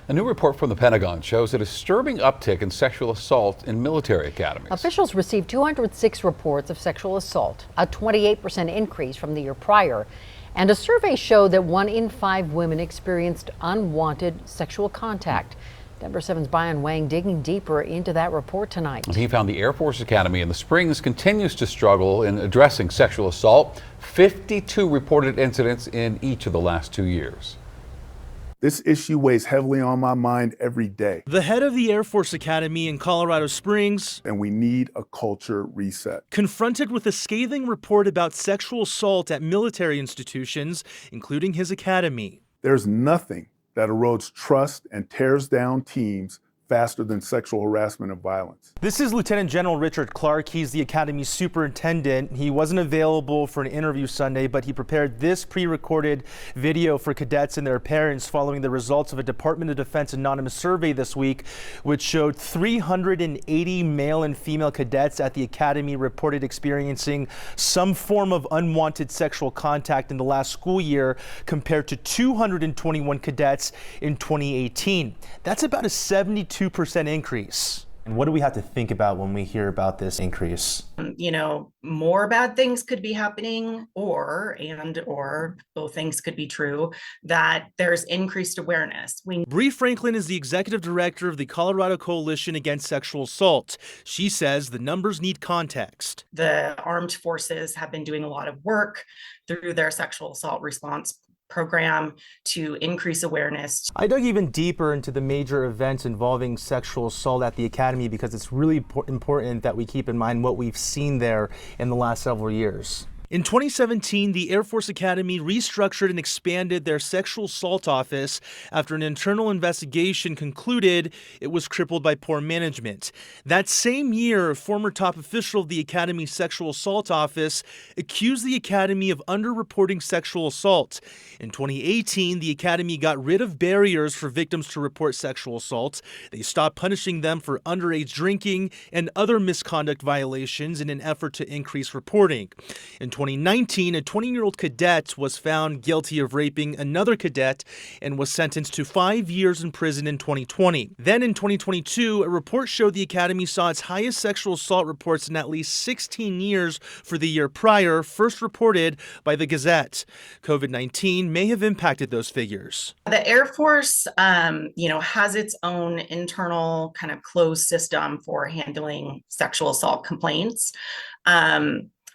A new report from the Pentagon shows a disturbing uptick in sexual assault in military academies. Officials received 206 reports of sexual assault, a 28% increase from the year prior. And a survey showed that 1 in 5 women experienced unwanted sexual contact. Denver 7's Brian Wang digging deeper into that report tonight. He found the Air Force Academy in the Springs continues to struggle in addressing sexual assault. 52 reported incidents in each of the last 2 years. This issue weighs heavily on my mind every day. The head of the Air Force Academy in Colorado Springs, And we need a culture reset. confronted with a scathing report about sexual assault at military institutions, including his academy. There's nothing that erodes trust and tears down teams faster than sexual harassment and violence. This is Lieutenant General Richard Clark. He's the Academy's superintendent. He wasn't available for an interview Sunday, but he prepared this pre-recorded video for cadets and their parents following the results of a Department of Defense anonymous survey this week, which showed 380 male and female cadets at the Academy reported experiencing some form of unwanted sexual contact in the last school year, compared to 221 cadets in 2018. That's about a 72% increase. And what do we have to think about when we hear about this increase? More bad things could be happening, or both things could be true, that there's increased awareness. Bree Franklin is the executive director of the Colorado Coalition Against Sexual Assault. She says the numbers need context. The armed forces have been doing a lot of work through their sexual assault response program to increase awareness. I dug even deeper into the major events involving sexual assault at the Academy because it's really important that we keep in mind what we've seen there in the last several years. In 2017, the Air Force Academy restructured and expanded their sexual assault office after an internal investigation concluded it was crippled by poor management. That same year, a former top official of the Academy's sexual assault office accused the Academy of underreporting sexual assault. In 2018, the Academy got rid of barriers for victims to report sexual assault. They stopped punishing them for underage drinking and other misconduct violations in an effort to increase reporting. In 2019, a 20-year-old cadet was found guilty of raping another cadet and was sentenced to 5 years in prison in 2020. Then in 2022, a report showed the Academy saw its highest sexual assault reports in at least 16 years for the year prior, first reported by the Gazette. COVID-19 may have impacted those figures. The Air Force, has its own internal kind of closed system for handling sexual assault complaints.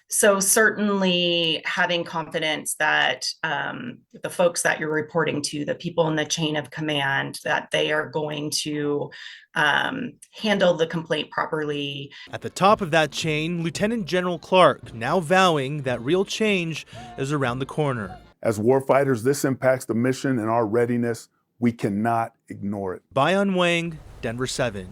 So certainly having confidence that the folks that you're reporting to, the people in the chain of command, that they are going to handle the complaint properly. At the top of that chain, Lieutenant General Clark, now vowing that real change is around the corner. As warfighters, this impacts the mission and our readiness. We cannot ignore it. Brian Wang, Denver 7.